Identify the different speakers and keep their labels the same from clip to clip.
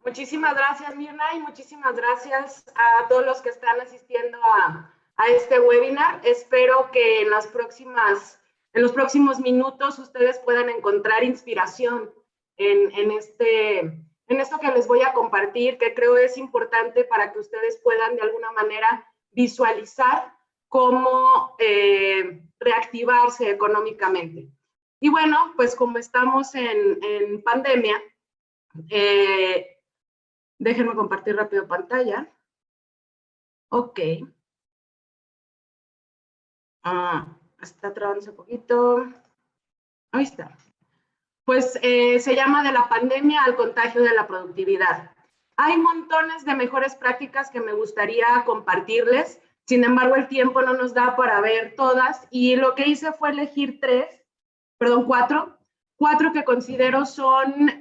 Speaker 1: Muchísimas gracias, Mirna, y muchísimas gracias a todos los que están asistiendo a este webinar. Espero que en los próximos minutos ustedes puedan encontrar inspiración en esto que les voy a compartir, que creo es importante para que ustedes puedan de alguna manera visualizar cómo reactivarse económicamente. Y bueno, pues como estamos en pandemia, déjenme compartir rápido pantalla. Ok. Está trabándose un poquito. Ahí está. Pues se llama de la pandemia al contagio de la productividad. Hay montones de mejores prácticas que me gustaría compartirles. Sin embargo, el tiempo no nos da para ver todas. Y lo que hice fue elegir cuatro que considero son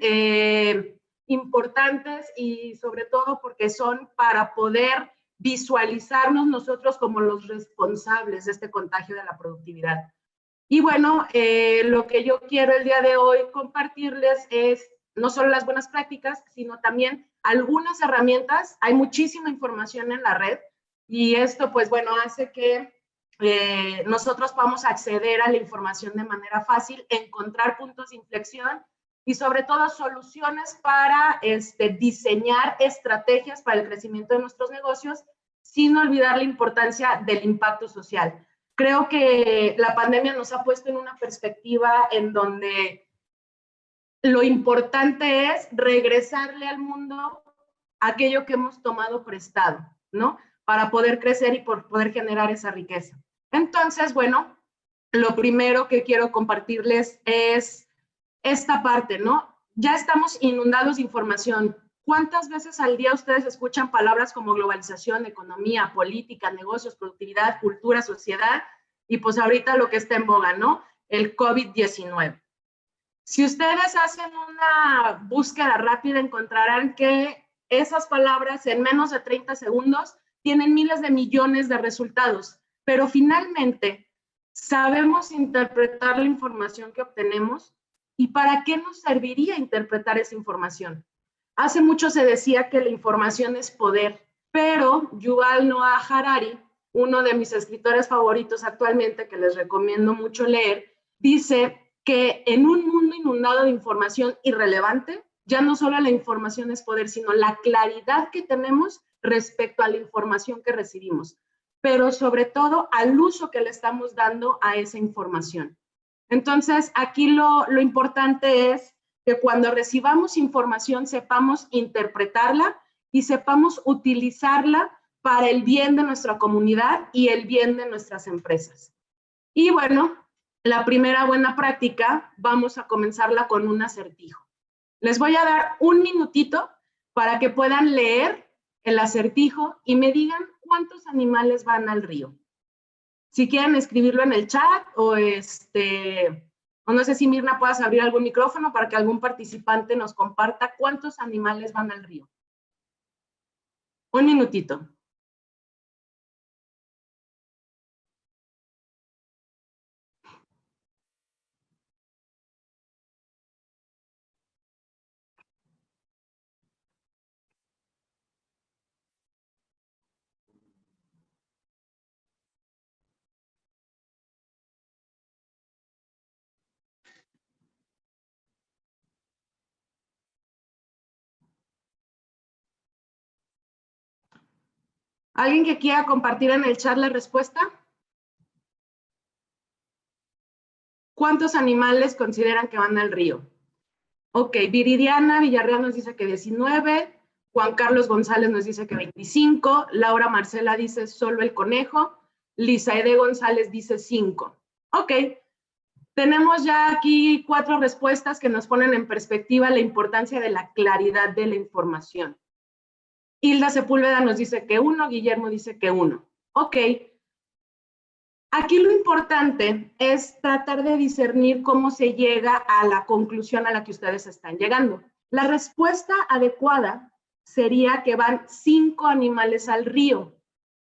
Speaker 1: importantes y sobre todo porque son para poder visualizarnos nosotros como los responsables de este contagio de la productividad. Y bueno, lo que yo quiero el día de hoy compartirles es no solo las buenas prácticas, sino también algunas herramientas. Hay muchísima información en la red y esto, pues bueno, hace que nosotros podamos acceder a la información de manera fácil, encontrar puntos de inflexión y sobre todo soluciones para diseñar estrategias para el crecimiento de nuestros negocios, sin olvidar la importancia del impacto social. Creo que la pandemia nos ha puesto en una perspectiva en donde lo importante es regresarle al mundo aquello que hemos tomado prestado, ¿no? Para poder crecer y por poder generar esa riqueza. Entonces, bueno, lo primero que quiero compartirles es esta parte, ¿no? Ya estamos inundados de información. ¿Cuántas veces al día ustedes escuchan palabras como globalización, economía, política, negocios, productividad, cultura, sociedad? Y pues ahorita lo que está en boga, ¿no? El COVID-19. Si ustedes hacen una búsqueda rápida, encontrarán que esas palabras en menos de 30 segundos tienen miles de millones de resultados, pero finalmente sabemos interpretar la información que obtenemos y para qué nos serviría interpretar esa información. Hace mucho se decía que la información es poder, pero Yuval Noah Harari, uno de mis escritores favoritos actualmente, que les recomiendo mucho leer, dice que en un mundo inundado de información irrelevante, ya no solo la información es poder, sino la claridad que tenemos respecto a la información que recibimos, pero sobre todo al uso que le estamos dando a esa información. Entonces, aquí lo importante es que cuando recibamos información sepamos interpretarla y sepamos utilizarla para el bien de nuestra comunidad y el bien de nuestras empresas. Y bueno, la primera buena práctica, vamos a comenzarla con un acertijo. Les voy a dar un minutito para que puedan leer el acertijo y me digan cuántos animales van al río. Si quieren escribirlo en el chat o no sé si Mirna puedas abrir algún micrófono para que algún participante nos comparta cuántos animales van al río. Un minutito. ¿Alguien que quiera compartir en el chat la respuesta? ¿Cuántos animales consideran que van al río? Ok, Viridiana Villarreal nos dice que 19, Juan Carlos González nos dice que 25, Laura Marcela dice solo el conejo, Lizaide González dice 5. Ok, tenemos ya aquí 4 respuestas que nos ponen en perspectiva la importancia de la claridad de la información. Hilda Sepúlveda nos dice que 1, Guillermo dice que 1. Ok, aquí lo importante es tratar de discernir cómo se llega a la conclusión a la que ustedes están llegando. La respuesta adecuada sería que van 5 animales al río.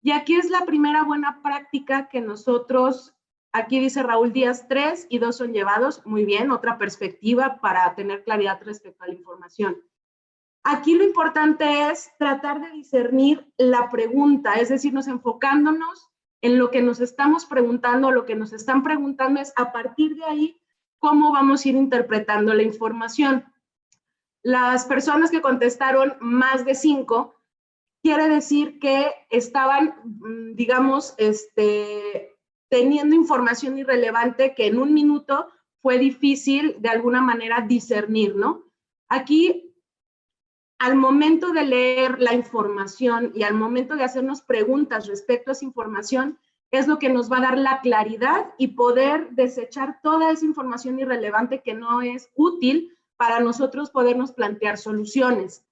Speaker 1: Y aquí es la primera buena práctica que nosotros, aquí dice Raúl Díaz, 3 y 2 son llevados. Muy bien, otra perspectiva para tener claridad respecto a la información. Aquí lo importante es tratar de discernir la pregunta, es decir, nos enfocándonos en lo que nos estamos preguntando, lo que nos están preguntando es a partir de ahí cómo vamos a ir interpretando la información. Las personas que contestaron más de 5, quiere decir que estaban, digamos, teniendo información irrelevante que en un minuto fue difícil de alguna manera discernir, ¿no? Aquí, al momento de leer la información y al momento de hacernos preguntas respecto a esa información, es lo que nos va a dar la claridad y poder desechar toda esa información irrelevante que no es útil para nosotros podernos plantear soluciones.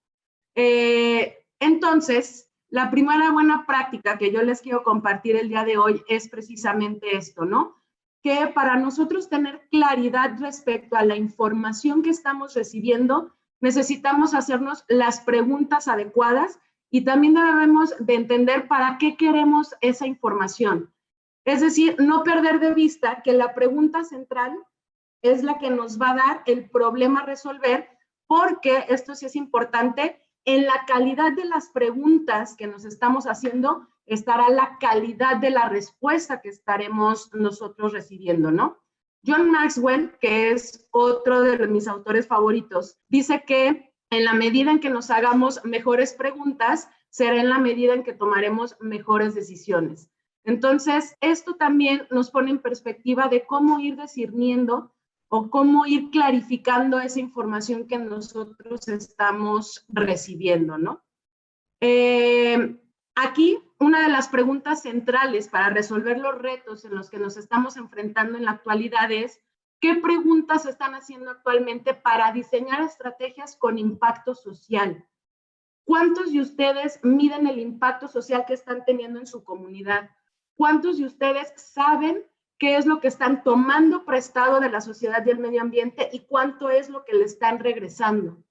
Speaker 1: Entonces, la primera buena práctica que yo les quiero compartir el día de hoy es precisamente esto, ¿no? Que para nosotros tener claridad respecto a la información que estamos recibiendo, necesitamos hacernos las preguntas adecuadas y también debemos de entender para qué queremos esa información. Es decir, no perder de vista que la pregunta central es la que nos va a dar el problema a resolver, porque esto sí es importante, en la calidad de las preguntas que nos estamos haciendo estará la calidad de la respuesta que estaremos nosotros recibiendo, ¿no? John Maxwell, que es otro de mis autores favoritos, dice que en la medida en que nos hagamos mejores preguntas, será en la medida en que tomaremos mejores decisiones. Entonces, esto también nos pone en perspectiva de cómo ir discerniendo o cómo ir clarificando esa información que nosotros estamos recibiendo, ¿no? Aquí, una de las preguntas centrales para resolver los retos en los que nos estamos enfrentando en la actualidad es, ¿qué preguntas están haciendo actualmente para diseñar estrategias con impacto social? ¿Cuántos de ustedes miden el impacto social que están teniendo en su comunidad? ¿Cuántos de ustedes saben qué es lo que están tomando prestado de la sociedad y el medio ambiente y cuánto es lo que le están regresando?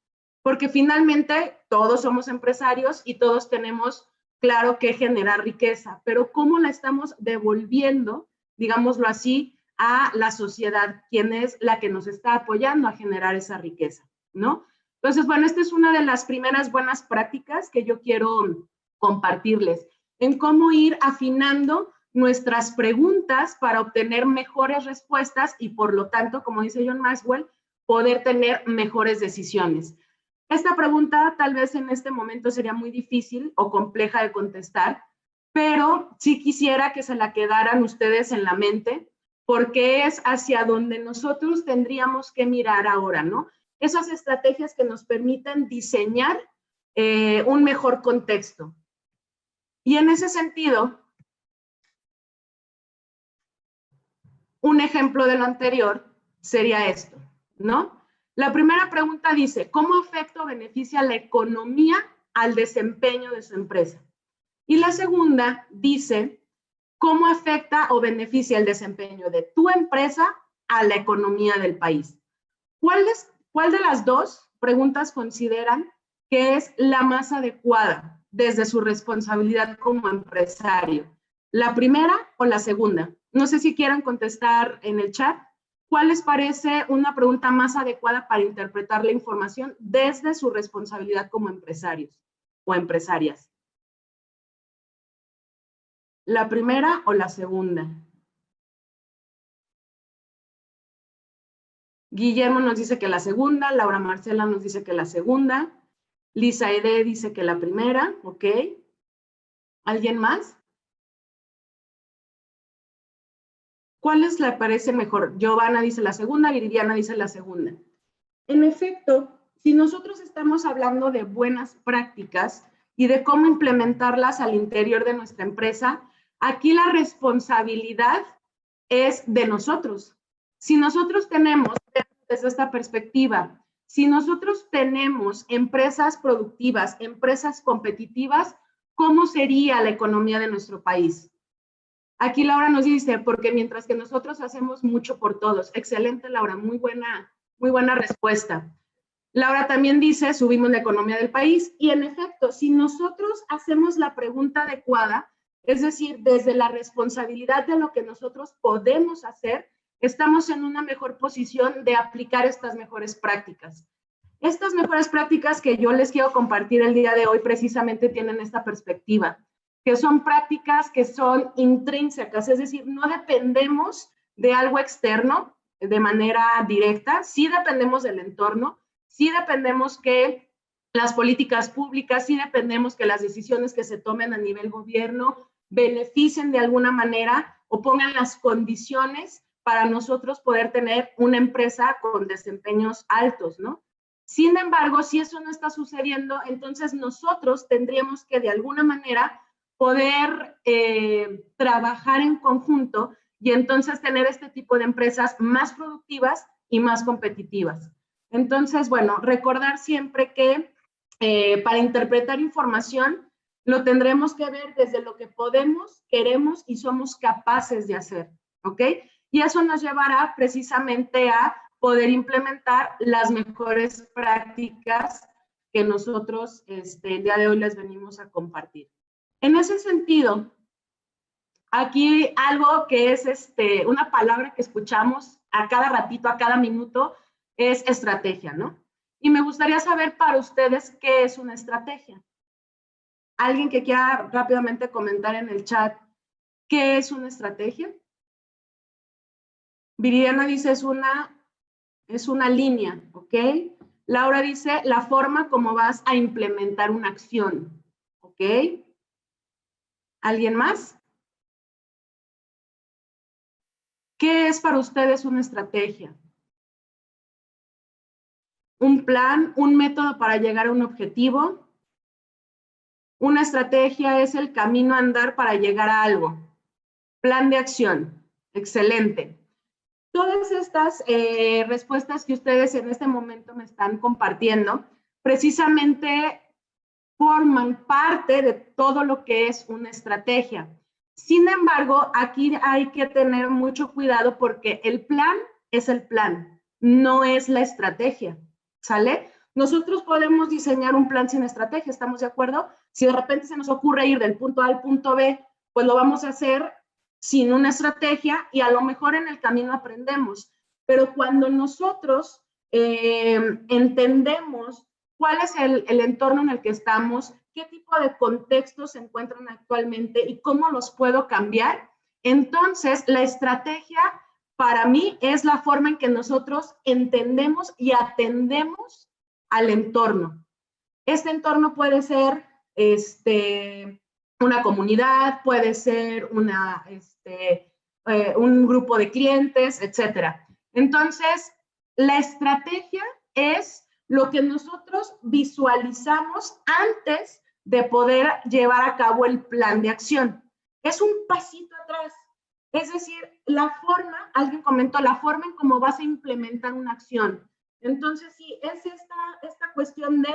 Speaker 1: Porque finalmente todos somos empresarios y todos tenemos claro que generar riqueza, pero ¿cómo la estamos devolviendo, digámoslo así, a la sociedad, quien es la que nos está apoyando a generar esa riqueza, ¿no? Entonces, bueno, esta es una de las primeras buenas prácticas que yo quiero compartirles, en cómo ir afinando nuestras preguntas para obtener mejores respuestas y, por lo tanto, como dice John Maxwell, poder tener mejores decisiones. Esta pregunta tal vez en este momento sería muy difícil o compleja de contestar, pero sí quisiera que se la quedaran ustedes en la mente, porque es hacia donde nosotros tendríamos que mirar ahora, ¿no? Esas estrategias que nos permitan diseñar un mejor contexto. Y en ese sentido, un ejemplo de lo anterior sería esto, ¿no? La primera pregunta dice, ¿cómo afecta o beneficia la economía al desempeño de su empresa? Y la segunda dice, ¿cómo afecta o beneficia el desempeño de tu empresa a la economía del país? ¿Cuál de las dos preguntas consideran que es la más adecuada desde su responsabilidad como empresario? ¿La primera o la segunda? No sé si quieran contestar en el chat. ¿Cuál les parece una pregunta más adecuada para interpretar la información desde su responsabilidad como empresarios o empresarias? ¿La primera o la segunda? Guillermo nos dice que la segunda, Laura Marcela nos dice que la segunda, Lisa Ede dice que la primera, ¿ok? ¿Alguien más? ¿Cuál les le parece mejor? Giovanna dice la segunda, Viridiana dice la segunda. En efecto, si nosotros estamos hablando de buenas prácticas y de cómo implementarlas al interior de nuestra empresa, aquí la responsabilidad es de nosotros. Si nosotros tenemos, desde esta perspectiva, si nosotros tenemos empresas productivas, empresas competitivas, ¿cómo sería la economía de nuestro país? Aquí Laura nos dice, porque mientras que nosotros hacemos mucho por todos. Excelente, Laura, muy buena respuesta. Laura también dice, subimos la economía del país. Y en efecto, si nosotros hacemos la pregunta adecuada, es decir, desde la responsabilidad de lo que nosotros podemos hacer, estamos en una mejor posición de aplicar estas mejores prácticas. Estas mejores prácticas que yo les quiero compartir el día de hoy precisamente tienen esta perspectiva, que son prácticas que son intrínsecas, es decir, no dependemos de algo externo de manera directa, sí dependemos del entorno, sí dependemos que las políticas públicas, sí dependemos que las decisiones que se tomen a nivel gobierno beneficien de alguna manera o pongan las condiciones para nosotros poder tener una empresa con desempeños altos, ¿no? Sin embargo, si eso no está sucediendo, entonces nosotros tendríamos que de alguna manera poder trabajar en conjunto y entonces tener este tipo de empresas más productivas y más competitivas. Entonces, bueno, recordar siempre que para interpretar información lo tendremos que ver desde lo que podemos, queremos y somos capaces de hacer, ¿ok? Y eso nos llevará precisamente a poder implementar las mejores prácticas que nosotros el día de hoy les venimos a compartir. En ese sentido, aquí algo que es una palabra que escuchamos a cada ratito, a cada minuto, es estrategia, ¿no? Y me gustaría saber para ustedes qué es una estrategia. Alguien que quiera rápidamente comentar en el chat, ¿qué es una estrategia? Viridiana dice, es una línea, ¿ok? Laura dice, la forma como vas a implementar una acción, ¿ok? ¿Alguien más? ¿Qué es para ustedes una estrategia? Un plan, un método para llegar a un objetivo. Una estrategia es el camino a andar para llegar a algo. Plan de acción. Excelente. Todas estas respuestas que ustedes en este momento me están compartiendo, precisamente forman parte de todo lo que es una estrategia. Sin embargo, aquí hay que tener mucho cuidado porque el plan es el plan, no es la estrategia, ¿sale? Nosotros podemos diseñar un plan sin estrategia, ¿estamos de acuerdo? Si de repente se nos ocurre ir del punto A al punto B, pues lo vamos a hacer sin una estrategia y a lo mejor en el camino aprendemos. Pero cuando nosotros entendemos cuál es el entorno en el que estamos, qué tipo de contextos se encuentran actualmente y cómo los puedo cambiar, entonces la estrategia para mí es la forma en que nosotros entendemos y atendemos al entorno. Este entorno puede ser una comunidad, puede ser un grupo de clientes, etcétera. Entonces, la estrategia es lo que nosotros visualizamos antes de poder llevar a cabo el plan de acción. Es un pasito atrás. Es decir, la forma, alguien comentó, la forma en cómo vas a implementar una acción. Entonces, sí, es esta cuestión de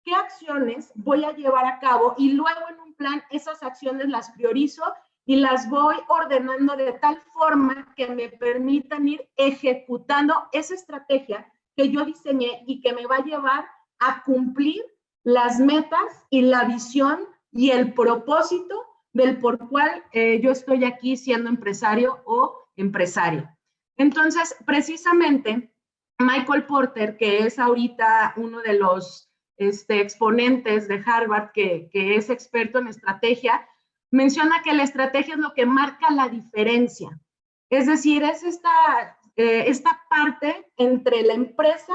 Speaker 1: qué acciones voy a llevar a cabo y luego en un plan esas acciones las priorizo y las voy ordenando de tal forma que me permitan ir ejecutando esa estrategia que yo diseñé y que me va a llevar a cumplir las metas y la visión y el propósito del por cual yo estoy aquí siendo empresario o empresaria. Entonces, precisamente, Michael Porter, que es ahorita uno de los exponentes de Harvard, que es experto en estrategia, menciona que la estrategia es lo que marca la diferencia. Es decir, es esta parte entre la empresa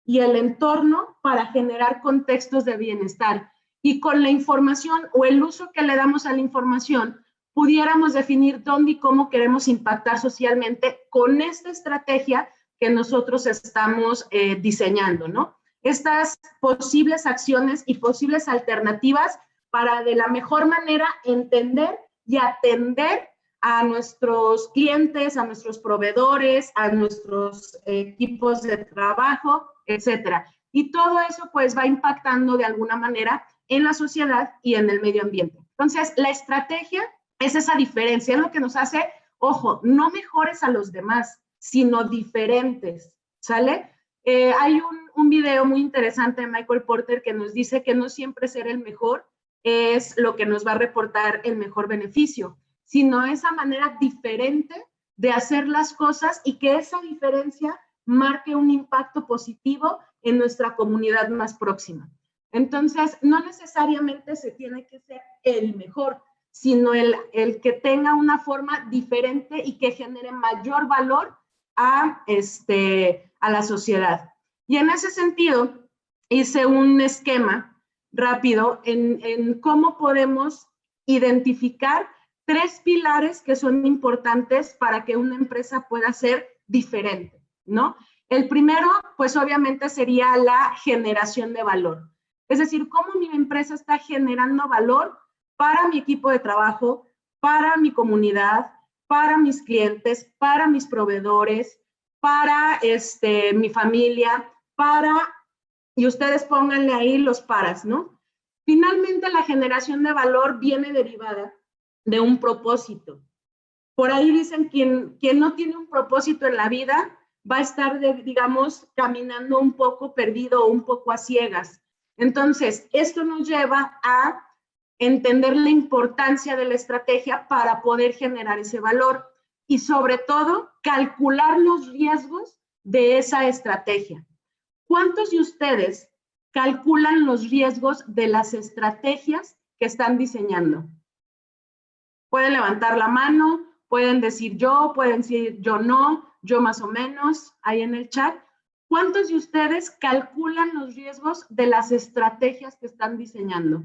Speaker 1: y el entorno para generar contextos de bienestar. Y con la información o el uso que le damos a la información, pudiéramos definir dónde y cómo queremos impactar socialmente con esta estrategia que nosotros estamos diseñando, ¿no? Estas posibles acciones y posibles alternativas para de la mejor manera entender y atender a nuestros clientes, a nuestros proveedores, a nuestros equipos de trabajo, etcétera. Y todo eso pues va impactando de alguna manera en la sociedad y en el medio ambiente. Entonces, la estrategia es esa diferencia, es lo que nos hace, ojo, no mejores a los demás, sino diferentes, ¿sale? Hay un video muy interesante de Michael Porter que nos dice que no siempre ser el mejor es lo que nos va a reportar el mejor beneficio, sino esa manera diferente de hacer las cosas y que esa diferencia marque un impacto positivo en nuestra comunidad más próxima. Entonces, no necesariamente se tiene que ser el mejor, sino el que tenga una forma diferente y que genere mayor valor a la sociedad. Y en ese sentido, hice un esquema rápido en cómo podemos identificar 3 pilares que son importantes para que una empresa pueda ser diferente, ¿no? El primero, pues obviamente sería la generación de valor. Es decir, cómo mi empresa está generando valor para mi equipo de trabajo, para mi comunidad, para mis clientes, para mis proveedores, para mi familia, y ustedes pónganle ahí los paras, ¿no? Finalmente, la generación de valor viene derivada de un propósito. Por ahí dicen, quien no tiene un propósito en la vida va a estar, digamos, caminando un poco perdido o un poco a ciegas. Entonces, esto nos lleva a entender la importancia de la estrategia para poder generar ese valor y, sobre todo, calcular los riesgos de esa estrategia. ¿Cuántos de ustedes calculan los riesgos de las estrategias que están diseñando? Pueden levantar la mano, pueden decir yo, pueden decir yo no, yo más o menos, ahí en el chat. ¿Cuántos de ustedes calculan los riesgos de las estrategias que están diseñando?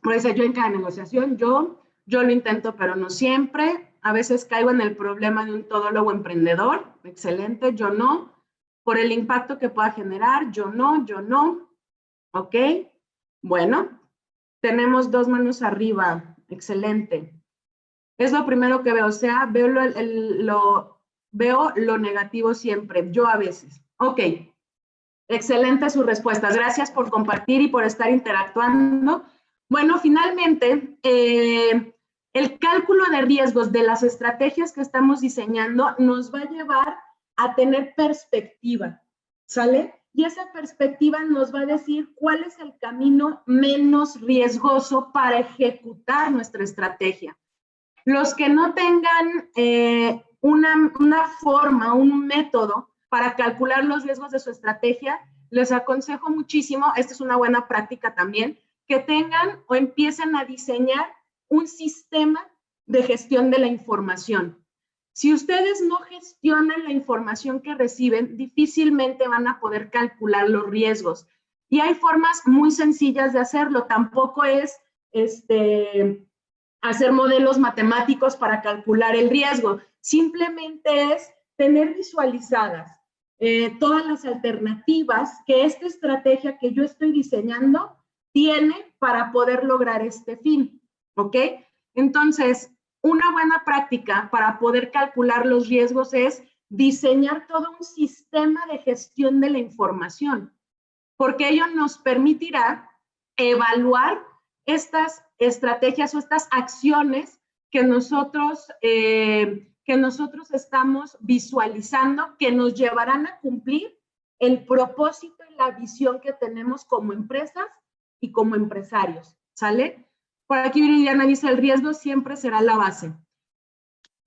Speaker 1: Por eso yo en cada negociación, yo lo intento, pero no siempre. A veces caigo en el problema de un todólogo emprendedor. Excelente, yo no. Por el impacto que pueda generar, yo no. ¿Ok? Bueno, tenemos 2 manos arriba. Excelente. Es lo primero que veo. O sea, veo lo negativo siempre. Yo a veces. Ok. Excelente sus respuestas. Gracias por compartir y por estar interactuando. Bueno, finalmente, el cálculo de riesgos de las estrategias que estamos diseñando nos va a llevar a tener perspectiva, ¿sale? Y esa perspectiva nos va a decir cuál es el camino menos riesgoso para ejecutar nuestra estrategia. Los que no tengan una forma, un método para calcular los riesgos de su estrategia, les aconsejo muchísimo, esta es una buena práctica también, que tengan o empiecen a diseñar un sistema de gestión de la información. Si ustedes no gestionan la información que reciben, difícilmente van a poder calcular los riesgos. Y hay formas muy sencillas de hacerlo. Tampoco es hacer modelos matemáticos para calcular el riesgo. Simplemente es tener visualizadas todas las alternativas que esta estrategia que yo estoy diseñando tiene para poder lograr este fin, ¿ok? Entonces, una buena práctica para poder calcular los riesgos es diseñar todo un sistema de gestión de la información, porque ello nos permitirá evaluar estas estrategias o estas acciones que nosotros estamos visualizando, que nos llevarán a cumplir el propósito y la visión que tenemos como empresas y como empresarios, ¿sale? Por aquí Viridiana dice, el riesgo siempre será la base.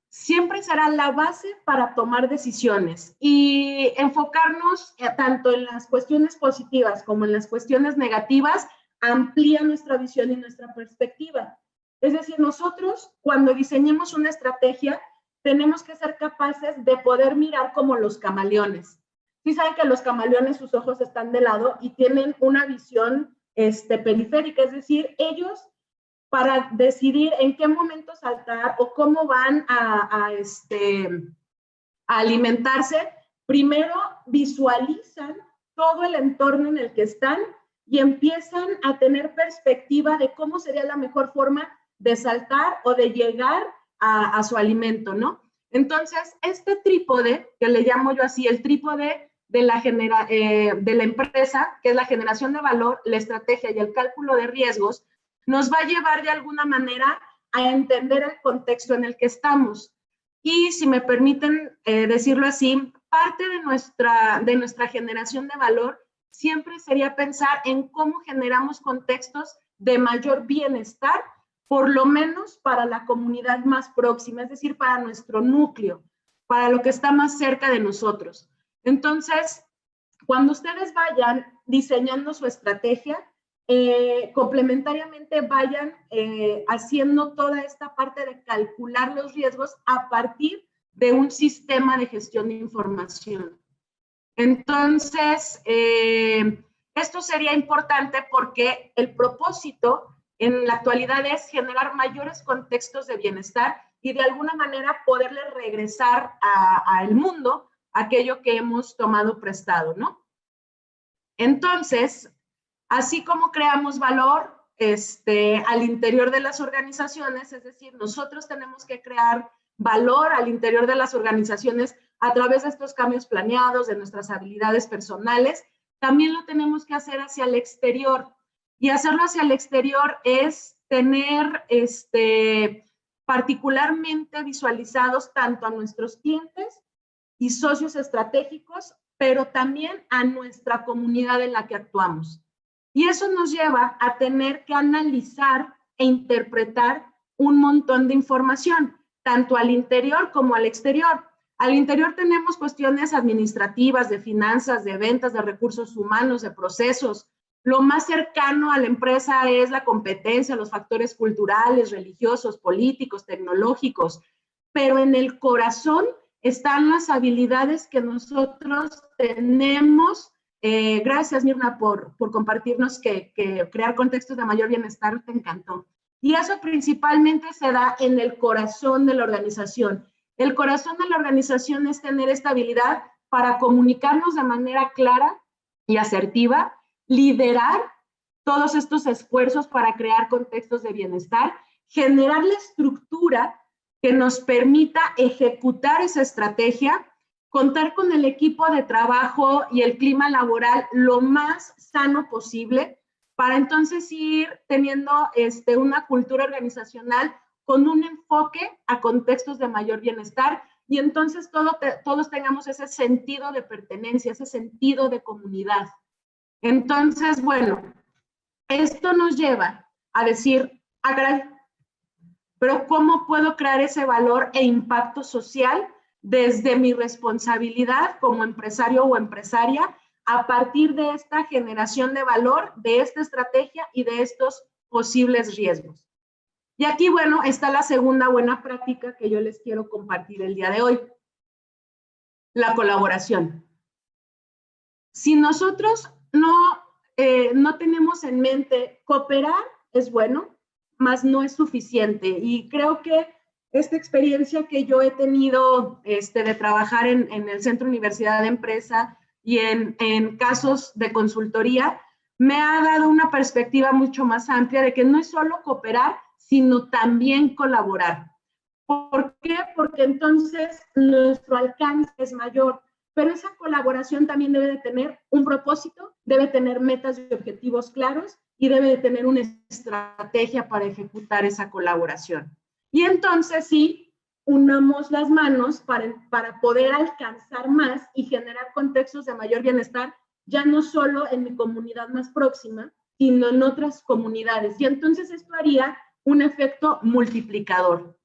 Speaker 1: Siempre será la base para tomar decisiones y enfocarnos tanto en las cuestiones positivas como en las cuestiones negativas amplía nuestra visión y nuestra perspectiva. Es decir, nosotros cuando diseñemos una estrategia tenemos que ser capaces de poder mirar como los camaleones. Sí saben que los camaleones, sus ojos están de lado y tienen una visión periférica, es decir, ellos para decidir en qué momento saltar o cómo van a alimentarse, primero visualizan todo el entorno en el que están y empiezan a tener perspectiva de cómo sería la mejor forma de saltar o de llegar a su alimento, ¿no? Entonces, este trípode, que le llamo yo así, el trípode de la empresa, que es la generación de valor, la estrategia y el cálculo de riesgos, nos va a llevar de alguna manera a entender el contexto en el que estamos. Y si me permiten decirlo así, parte de nuestra generación de valor siempre sería pensar en cómo generamos contextos de mayor bienestar, por lo menos para la comunidad más próxima, es decir, para nuestro núcleo. para lo que está más cerca de nosotros. Entonces, cuando ustedes vayan diseñando su estrategia, complementariamente vayan haciendo toda esta parte de calcular los riesgos a partir de un sistema de gestión de información. Entonces, esto sería importante porque el propósito en la actualidad es generar mayores contextos de bienestar y de alguna manera poderle regresar al mundo aquello que hemos tomado prestado, ¿no? Entonces, así como creamos valor al interior de las organizaciones, es decir, nosotros tenemos que crear valor al interior de las organizaciones a través de estos cambios planeados, de nuestras habilidades personales, también lo tenemos que hacer hacia el exterior. Y hacerlo hacia el exterior es tener particularmente visualizados tanto a nuestros clientes y socios estratégicos, pero también a nuestra comunidad en la que actuamos. Y eso nos lleva a tener que analizar e interpretar un montón de información, tanto al interior como al exterior. Al interior tenemos cuestiones administrativas, de finanzas, de ventas, de recursos humanos, de procesos. Lo más cercano a la empresa es la competencia, los factores culturales, religiosos, políticos, tecnológicos. Pero en el corazón están las habilidades que nosotros tenemos. Gracias, Mirna, por compartirnos que crear contextos de mayor bienestar te encantó. Y eso principalmente se da en el corazón de la organización. El corazón de la organización es tener esta habilidad para comunicarnos de manera clara y asertiva, liderar todos estos esfuerzos para crear contextos de bienestar, generar la estructura que nos permita ejecutar esa estrategia, contar con el equipo de trabajo y el clima laboral lo más sano posible, para entonces ir teniendo una cultura organizacional con un enfoque a contextos de mayor bienestar y entonces todos tengamos ese sentido de pertenencia, ese sentido de comunidad. Entonces, bueno, esto nos lleva a decir, caray, pero ¿cómo puedo crear ese valor e impacto social desde mi responsabilidad como empresario o empresaria a partir de esta generación de valor, de esta estrategia y de estos posibles riesgos? Y aquí, bueno, está la segunda buena práctica que yo les quiero compartir el día de hoy. La colaboración. Si nosotros no tenemos en mente cooperar, es bueno, mas no es suficiente. Y creo que esta experiencia que yo he tenido de trabajar en el Centro Universidad de Empresa y en casos de consultoría, me ha dado una perspectiva mucho más amplia de que no es solo cooperar, sino también colaborar. ¿Por qué? Porque entonces nuestro alcance es mayor, pero esa colaboración también debe de tener un propósito, debe tener metas y objetivos claros y debe de tener una estrategia para ejecutar esa colaboración. Y entonces sí, unamos las manos para poder alcanzar más y generar contextos de mayor bienestar, ya no solo en mi comunidad más próxima, sino en otras comunidades. Y entonces esto haría un efecto multiplicador.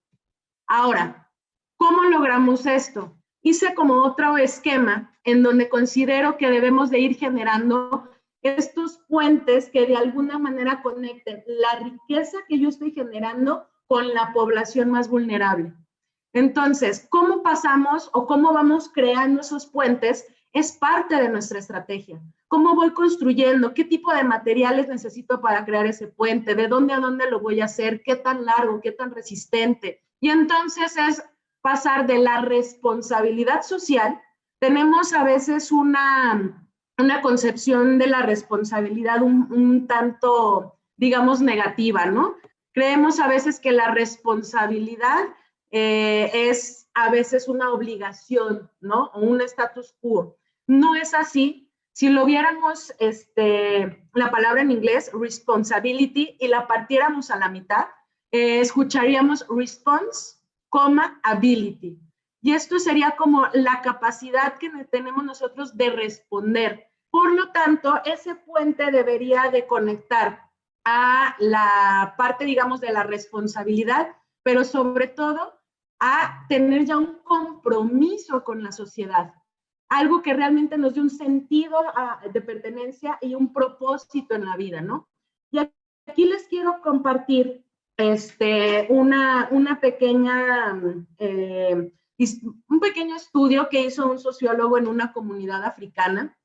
Speaker 1: Ahora, ¿cómo logramos esto? Hice como otro esquema en donde considero que debemos de ir generando estos puentes que de alguna manera conecten la riqueza que yo estoy generando con la población más vulnerable. Entonces, ¿cómo pasamos o cómo vamos creando esos puentes? Es parte de nuestra estrategia. ¿Cómo voy construyendo? ¿Qué tipo de materiales necesito para crear ese puente? ¿De dónde a dónde lo voy a hacer? ¿Qué tan largo? ¿Qué tan resistente? Y entonces es pasar de la responsabilidad social. Tenemos a veces una concepción de la responsabilidad un tanto, digamos, negativa, ¿no? Creemos a veces que la responsabilidad es a veces una obligación, ¿no? O un status quo. No es así. Si lo viéramos, la palabra en inglés, responsibility, y la partiéramos a la mitad, escucharíamos response, ability. Y esto sería como la capacidad que tenemos nosotros de responder. Por lo tanto, ese puente debería de conectar a la parte, digamos, de la responsabilidad, pero sobre todo a tener ya un compromiso con la sociedad, algo que realmente nos dé un sentido de pertenencia y un propósito en la vida, ¿no? Y aquí les quiero compartir una pequeña, un pequeño estudio que hizo un sociólogo en una comunidad africana,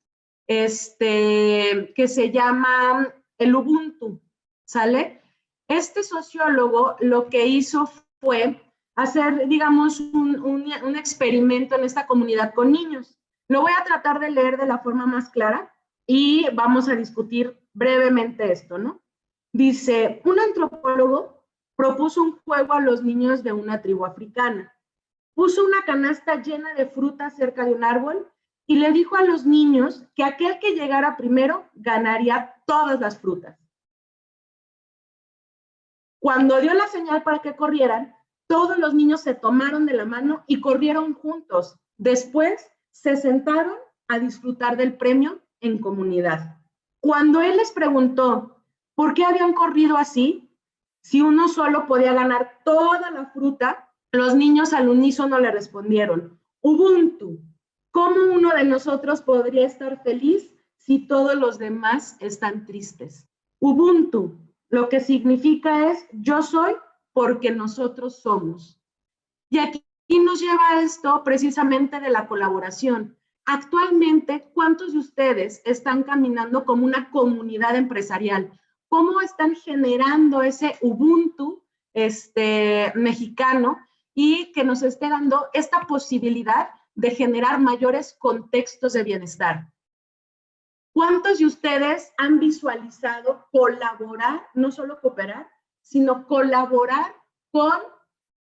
Speaker 1: que se llama el Ubuntu, ¿sale? Este sociólogo lo que hizo fue hacer, digamos, un experimento en esta comunidad con niños. Lo voy a tratar de leer de la forma más clara y vamos a discutir brevemente esto, ¿no? Dice, un antropólogo propuso un juego a los niños de una tribu africana. Puso una canasta llena de frutas cerca de un árbol y le dijo a los niños que aquel que llegara primero ganaría todas las frutas. Cuando dio la señal para que corrieran, todos los niños se tomaron de la mano y corrieron juntos. Después se sentaron a disfrutar del premio en comunidad. Cuando él les preguntó por qué habían corrido así, si uno solo podía ganar toda la fruta, los niños al unísono le respondieron, Ubuntu, ¿cómo uno de nosotros podría estar feliz si todos los demás están tristes? Ubuntu, lo que significa es yo soy porque nosotros somos. Y aquí nos lleva esto precisamente de la colaboración. Actualmente, ¿cuántos de ustedes están caminando como una comunidad empresarial? ¿Cómo están generando ese Ubuntu mexicano y que nos esté dando esta posibilidad de generar mayores contextos de bienestar? ¿Cuántos de ustedes han visualizado colaborar, no solo cooperar, sino colaborar con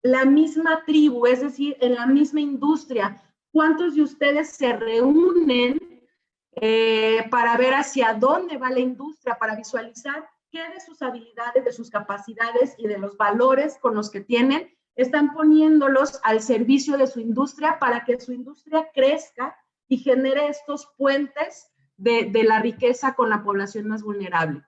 Speaker 1: la misma tribu, es decir, en la misma industria? ¿Cuántos de ustedes se reúnen para ver hacia dónde va la industria, para visualizar qué de sus habilidades, de sus capacidades y de los valores con los que tienen, están poniéndolos al servicio de su industria para que su industria crezca y genere estos puentes de la riqueza con la población más vulnerable?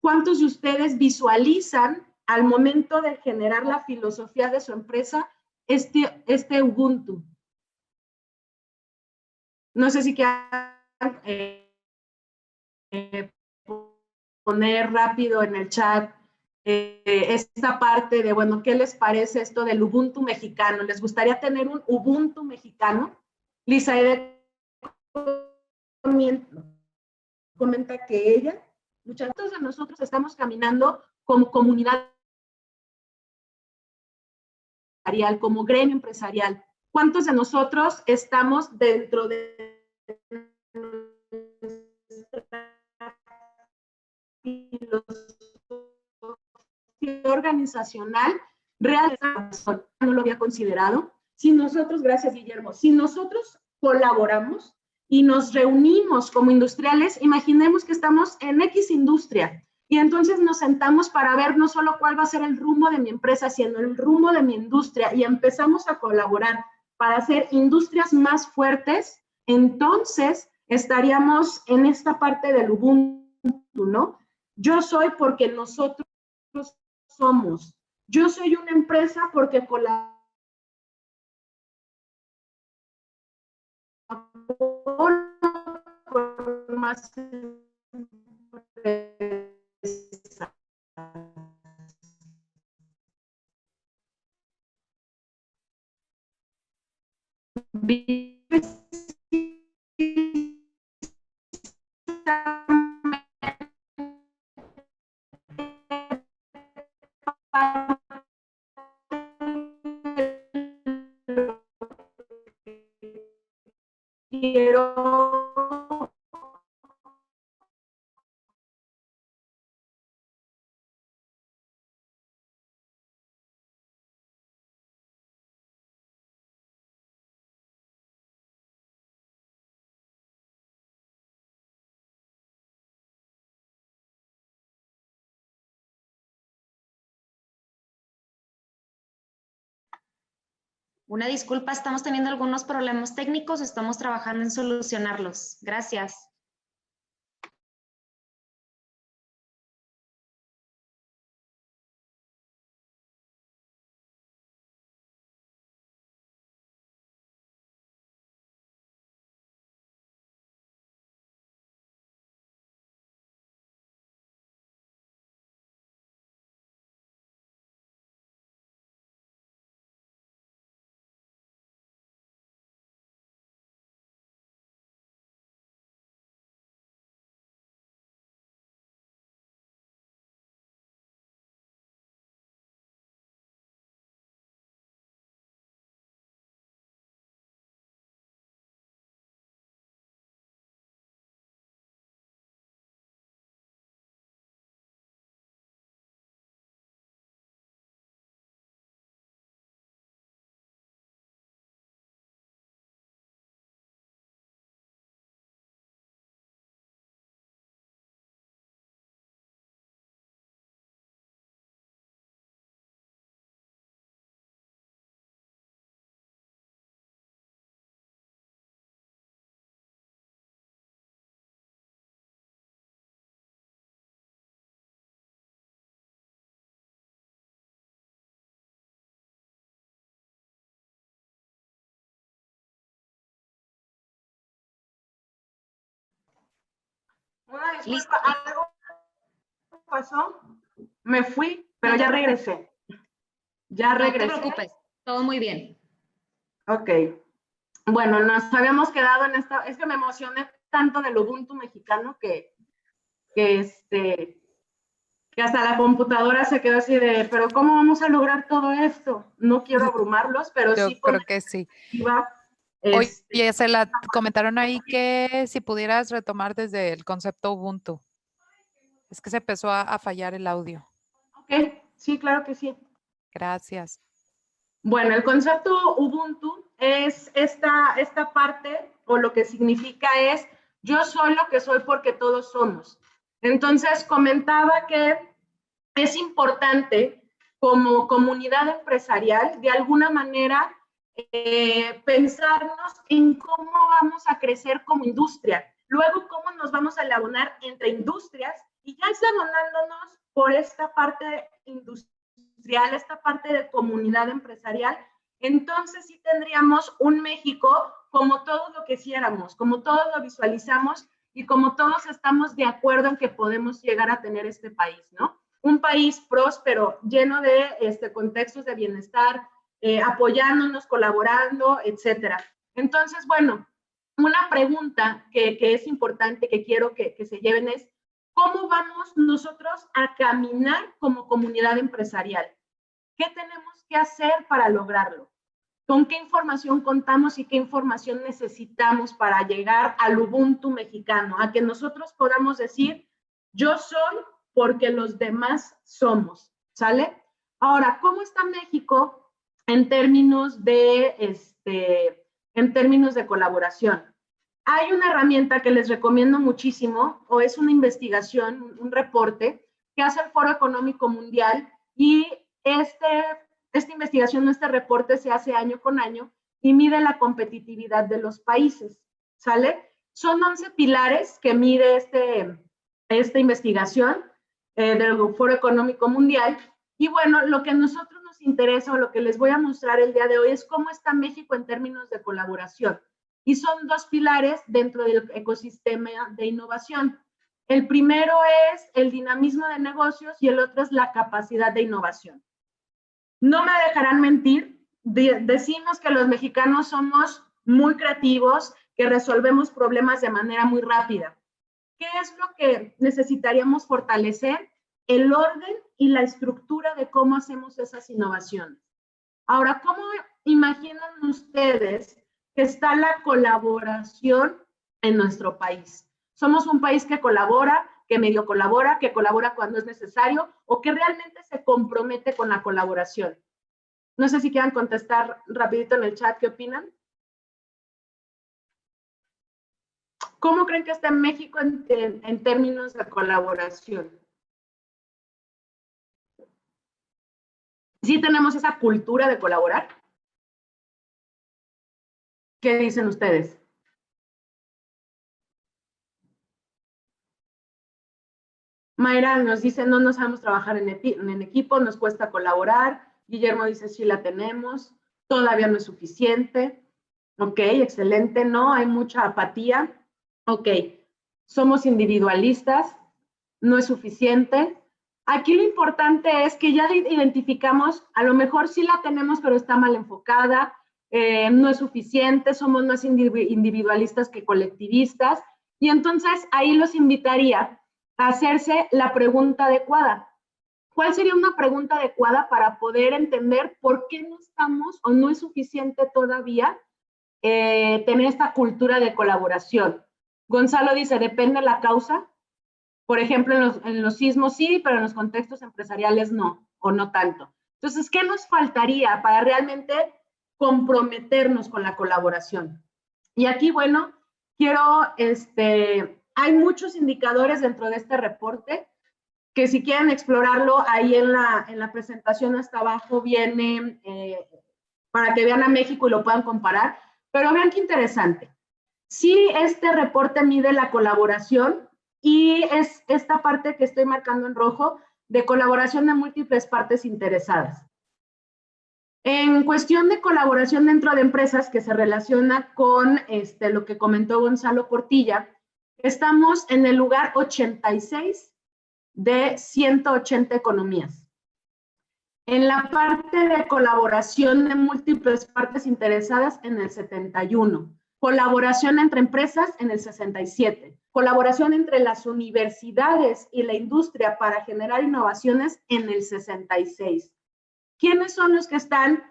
Speaker 1: ¿Cuántos de ustedes visualizan al momento de generar la filosofía de su empresa este Ubuntu? No sé si quieran poner rápido en el chat esta parte de, bueno, ¿qué les parece esto del Ubuntu mexicano? ¿Les gustaría tener un Ubuntu mexicano? Lisa Ede comenta que ella, muchos de nosotros estamos caminando como comunidad empresarial, como gremio empresarial. ¿Cuántos de nosotros estamos dentro de organizacional real? No lo había considerado. Si nosotros, gracias Guillermo, si nosotros colaboramos y nos reunimos como industriales, imaginemos que estamos en X industria y entonces nos sentamos para ver no solo cuál va a ser el rumbo de mi empresa, sino el rumbo de mi industria y empezamos a colaborar para hacer industrias más fuertes, entonces estaríamos en esta parte del Ubuntu, ¿no? Yo soy porque nosotros somos. Yo soy una empresa porque colaboro con más empresas. Quiero
Speaker 2: Una disculpa, estamos teniendo algunos problemas técnicos, estamos trabajando en solucionarlos. Gracias.
Speaker 1: Una disculpa,
Speaker 2: Listo.
Speaker 1: algo pasó, me fui, pero ya regresé. Ya regresé.
Speaker 2: No te preocupes, todo muy bien.
Speaker 1: Ok. Bueno, nos habíamos quedado en esta, es que me emocioné tanto del Ubuntu mexicano que hasta la computadora se quedó así de, pero ¿cómo vamos a lograr todo esto? No quiero abrumarlos, pero
Speaker 3: Yo
Speaker 1: sí
Speaker 3: creo que sí. Oye, se la comentaron ahí que si pudieras retomar desde el concepto Ubuntu. Es que se empezó a fallar el audio.
Speaker 1: Ok, sí, claro que sí.
Speaker 3: Gracias.
Speaker 1: Bueno, el concepto Ubuntu es esta parte, o lo que significa es, yo soy lo que soy porque todos somos. Entonces, comentaba que es importante como comunidad empresarial, de alguna manera, pensarnos en cómo vamos a crecer como industria, luego cómo nos vamos a elaborar entre industrias y ya eslabonándonos por esta parte industrial, esta parte de comunidad empresarial, entonces sí tendríamos un México como todo lo quisiéramos, como todo lo visualizamos y como todos estamos de acuerdo en que podemos llegar a tener este país, ¿no? Un país próspero, lleno de contextos de bienestar, apoyándonos, colaborando, etcétera. Entonces, bueno, una pregunta que es importante, que quiero que se lleven es, ¿cómo vamos nosotros a caminar como comunidad empresarial? ¿Qué tenemos que hacer para lograrlo? ¿Con qué información contamos y qué información necesitamos para llegar al Ubuntu mexicano? A que nosotros podamos decir, yo soy porque los demás somos, ¿sale? Ahora, ¿cómo está México en términos de colaboración? Hay una herramienta que les recomiendo muchísimo, o es una investigación, un reporte que hace el Foro Económico Mundial, y esta investigación, este reporte se hace año con año y mide la competitividad de los países, ¿sale? Son 11 pilares que mide esta investigación del Foro Económico Mundial. Y bueno, lo que a nosotros nos interesa, o lo que les voy a mostrar el día de hoy, es cómo está México en términos de colaboración. Y son 2 pilares dentro del ecosistema de innovación. El primero es el dinamismo de negocios y el otro es la capacidad de innovación. No me dejarán mentir, decimos que los mexicanos somos muy creativos, que resolvemos problemas de manera muy rápida. ¿Qué es lo que necesitaríamos fortalecer? El orden y la estructura de cómo hacemos esas innovaciones. Ahora, ¿cómo imaginan ustedes que está la colaboración en nuestro país? Somos un país que colabora, que medio colabora, que colabora cuando es necesario o que realmente se compromete con la colaboración. No sé si quieran contestar rapidito en el chat, ¿qué opinan? ¿Cómo creen que está México en términos de colaboración? ¿Sí tenemos esa cultura de colaborar? ¿Qué dicen ustedes? Mayra nos dice, no sabemos trabajar en equipo, nos cuesta colaborar. Guillermo dice, sí la tenemos, todavía no es suficiente. Ok, excelente, no, hay mucha apatía. Ok, somos individualistas, no es suficiente. Aquí lo importante es que ya identificamos, a lo mejor sí la tenemos, pero está mal enfocada, no es suficiente, somos más individualistas que colectivistas. Y entonces ahí los invitaría a hacerse la pregunta adecuada. ¿Cuál sería una pregunta adecuada para poder entender por qué no estamos o no es suficiente todavía tener esta cultura de colaboración? Gonzalo dice, depende de la causa. Por ejemplo, en los sismos sí, pero en los contextos empresariales no, o no tanto. Entonces, ¿qué nos faltaría para realmente comprometernos con la colaboración? Y aquí, bueno, hay muchos indicadores dentro de este reporte que si quieren explorarlo, ahí en la presentación hasta abajo viene para que vean a México y lo puedan comparar. Pero vean qué interesante. Sí, este reporte mide la colaboración y es esta parte que estoy marcando en rojo de colaboración de múltiples partes interesadas. En cuestión de colaboración dentro de empresas que se relaciona con lo que comentó Gonzalo Portilla, Estamos en el lugar 86 de 180 economías. En la parte de colaboración de múltiples partes interesadas, en el 71. Colaboración entre empresas, en el 67. Colaboración entre las universidades y la industria para generar innovaciones, en el 66. ¿Quiénes son los que están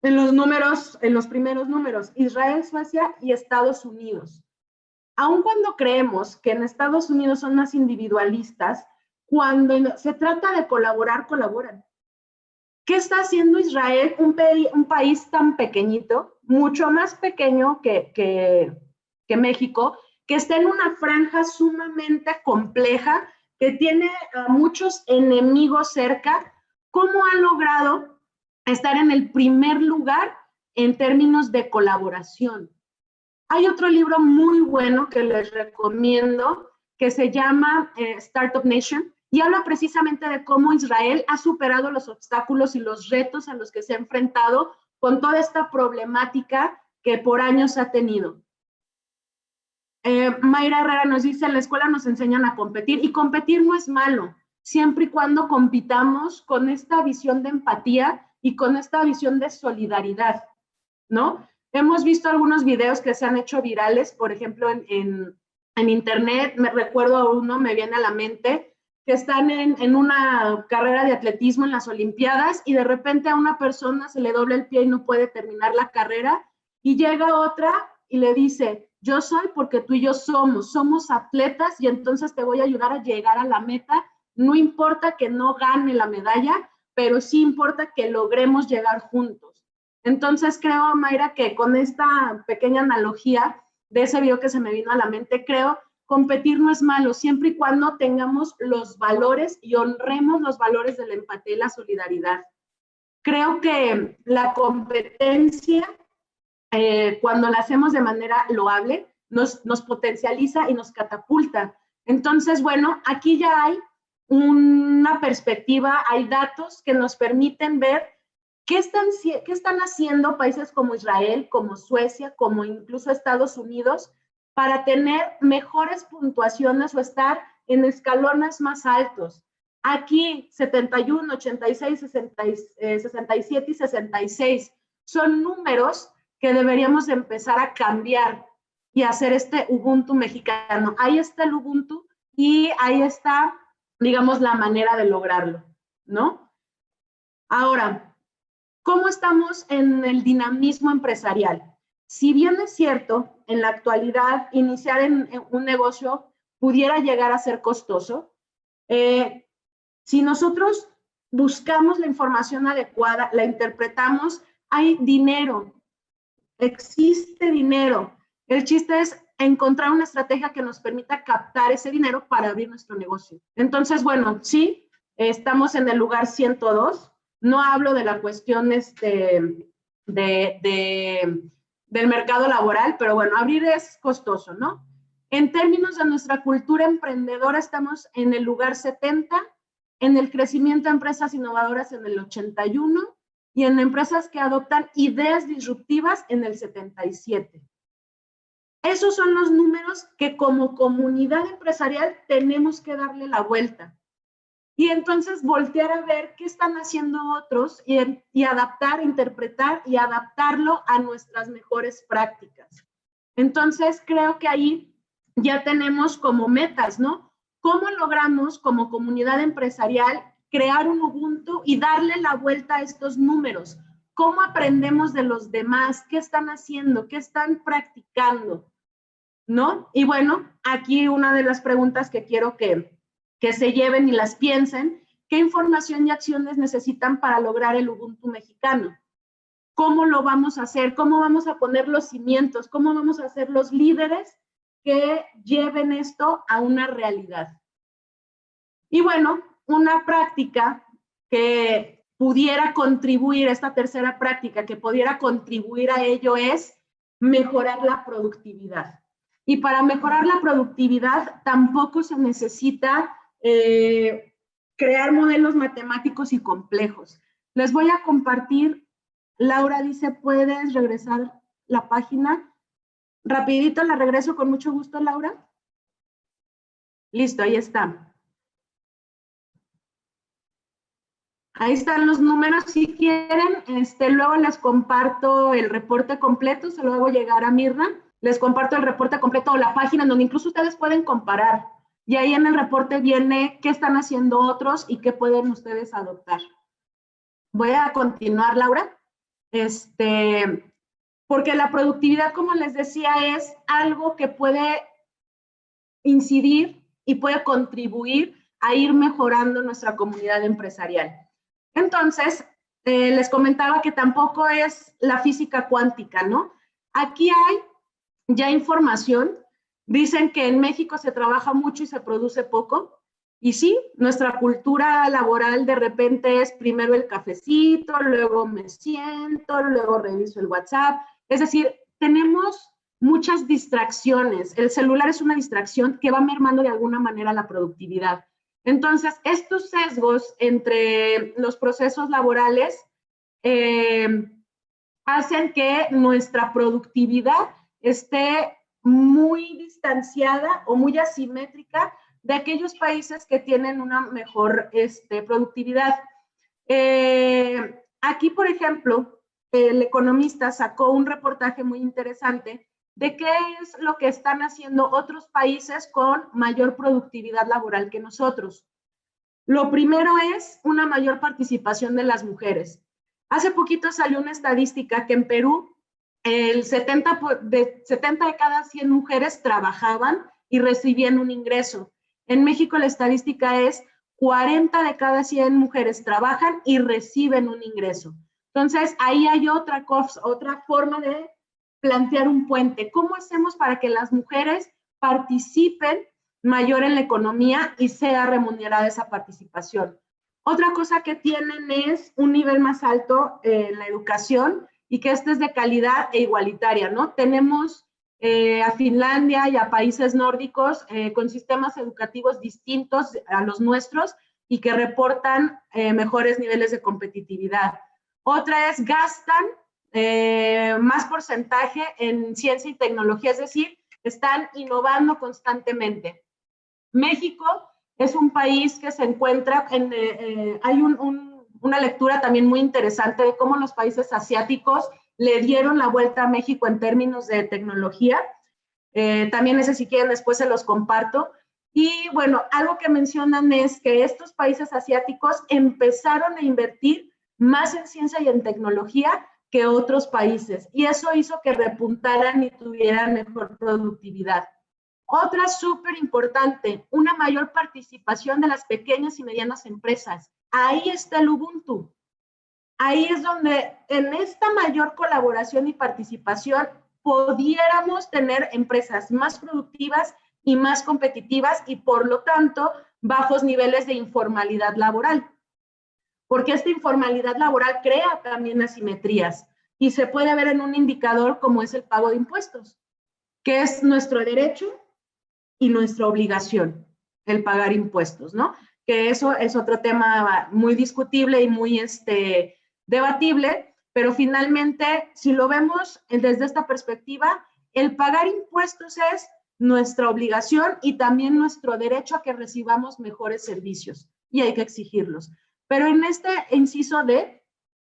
Speaker 1: en los números, en los primeros números? Israel, Suecia y Estados Unidos. Aun cuando creemos que en Estados Unidos son más individualistas, cuando se trata de colaborar, colaboran. ¿Qué está haciendo Israel, un país tan pequeñito, mucho más pequeño que México, que está en una franja sumamente compleja, que tiene a muchos enemigos cerca? ¿Cómo ha logrado estar en el primer lugar en términos de colaboración? Hay otro libro muy bueno que les recomiendo, que se llama Startup Nation, y habla precisamente de cómo Israel ha superado los obstáculos y los retos a los que se ha enfrentado con toda esta problemática que por años ha tenido. Mayra Herrera nos dice, en la escuela nos enseñan a competir, y competir no es malo, siempre y cuando compitamos con esta visión de empatía y con esta visión de solidaridad, ¿no? Hemos visto algunos videos que se han hecho virales, por ejemplo, en internet. Me recuerdo a uno, me viene a la mente, que están en una carrera de atletismo en las Olimpiadas, y de repente a una persona se le dobla el pie y no puede terminar la carrera, y llega otra y le dice, yo soy porque tú y yo somos atletas, y entonces te voy a ayudar a llegar a la meta. No importa que no gane la medalla, pero sí importa que logremos llegar juntos. Entonces creo, Mayra, que con esta pequeña analogía de ese video que se me vino a la mente, creo competir no es malo, siempre y cuando tengamos los valores y honremos los valores de la empatía y la solidaridad. Creo que la competencia, cuando la hacemos de manera loable, nos potencializa y nos catapulta. Entonces, bueno, aquí ya hay una perspectiva, hay datos que nos permiten ver ¿qué están haciendo países como Israel, como Suecia, como incluso Estados Unidos para tener mejores puntuaciones o estar en escalones más altos? Aquí 71, 86, 67 y 66 son números que deberíamos empezar a cambiar y hacer este Ubuntu mexicano. Ahí está el Ubuntu y ahí está, digamos, la manera de lograrlo, ¿no? Ahora, ¿cómo estamos en el dinamismo empresarial? Si bien es cierto, en la actualidad iniciar en un negocio pudiera llegar a ser costoso, si nosotros buscamos la información adecuada, la interpretamos, hay dinero, existe dinero. El chiste es encontrar una estrategia que nos permita captar ese dinero para abrir nuestro negocio. Entonces, bueno, sí, estamos en el lugar 102. No hablo de la cuestión del mercado laboral, pero bueno, abrir es costoso, ¿no? En términos de nuestra cultura emprendedora, estamos en el lugar 70, en el crecimiento de empresas innovadoras en el 81 y en empresas que adoptan ideas disruptivas en el 77. Esos son los números que como comunidad empresarial tenemos que darle la vuelta. Y entonces voltear a ver qué están haciendo otros y adaptar, interpretar y adaptarlo a nuestras mejores prácticas. Entonces creo que ahí ya tenemos como metas, ¿no? ¿Cómo logramos como comunidad empresarial crear un Ubuntu y darle la vuelta a estos números? ¿Cómo aprendemos de los demás? ¿Qué están haciendo? ¿Qué están practicando? ¿No? Y bueno, aquí una de las preguntas que quiero que se lleven y las piensen, ¿qué información y acciones necesitan para lograr el Ubuntu mexicano? ¿Cómo lo vamos a hacer? ¿Cómo vamos a poner los cimientos? ¿Cómo vamos a ser los líderes que lleven esto a una realidad? Y bueno, una práctica que pudiera contribuir, esta tercera práctica que pudiera contribuir a ello es mejorar la productividad. Y para mejorar la productividad tampoco se necesita crear modelos matemáticos y complejos. Les voy a compartir, Laura dice, ¿puedes regresar la página? Rapidito la regreso con mucho gusto, Laura. Listo, ahí está. Ahí están los números, si quieren, luego les comparto el reporte completo, se lo hago llegar a Mirna, les comparto el reporte completo o la página donde incluso ustedes pueden comparar. Y ahí en el reporte viene qué están haciendo otros y qué pueden ustedes adoptar. Voy a continuar, Laura. Porque la productividad, como les decía, es algo que puede incidir y puede contribuir a ir mejorando nuestra comunidad empresarial. Entonces, les comentaba que tampoco es la física cuántica, ¿no? Aquí hay ya información. Dicen que en México se trabaja mucho y se produce poco. Y sí, nuestra cultura laboral de repente es primero el cafecito, luego me siento, luego reviso el WhatsApp. Es decir, tenemos muchas distracciones. El celular es una distracción que va mermando de alguna manera la productividad. Entonces, estos sesgos entre los procesos laborales hacen que nuestra productividad esté muy distanciada o muy asimétrica de aquellos países que tienen una mejor productividad. Aquí, por ejemplo, el Economista sacó un reportaje muy interesante de qué es lo que están haciendo otros países con mayor productividad laboral que nosotros. Lo primero es una mayor participación de las mujeres. Hace poquito salió una estadística que en Perú el 70 de cada 100 mujeres trabajaban y recibían un ingreso. En México la estadística es 40 de cada 100 mujeres trabajan y reciben un ingreso. Entonces, ahí hay otra forma de plantear un puente. ¿Cómo hacemos para que las mujeres participen mayor en la economía y sea remunerada esa participación? Otra cosa que tienen es un nivel más alto en la educación y que es de calidad e igualitaria, ¿no? Tenemos a Finlandia y a países nórdicos con sistemas educativos distintos a los nuestros y que reportan mejores niveles de competitividad. Otra es gastan más porcentaje en ciencia y tecnología, es decir, están innovando constantemente. México es un país que se encuentra en, hay una lectura también muy interesante de cómo los países asiáticos le dieron la vuelta a México en términos de tecnología. También ese si quieren después se los comparto. Y bueno, algo que mencionan es que estos países asiáticos empezaron a invertir más en ciencia y en tecnología que otros países. Y eso hizo que repuntaran y tuvieran mejor productividad. Otra súper importante, una mayor participación de las pequeñas y medianas empresas. Ahí está el Ubuntu. Ahí es donde en esta mayor colaboración y participación pudiéramos tener empresas más productivas y más competitivas y por lo tanto bajos niveles de informalidad laboral. Porque esta informalidad laboral crea también asimetrías y se puede ver en un indicador como es el pago de impuestos, que es nuestro derecho y nuestra obligación, el pagar impuestos, ¿no? Que eso es otro tema muy discutible y muy debatible, pero finalmente, si lo vemos desde esta perspectiva, el pagar impuestos es nuestra obligación y también nuestro derecho a que recibamos mejores servicios y hay que exigirlos. Pero en este inciso de,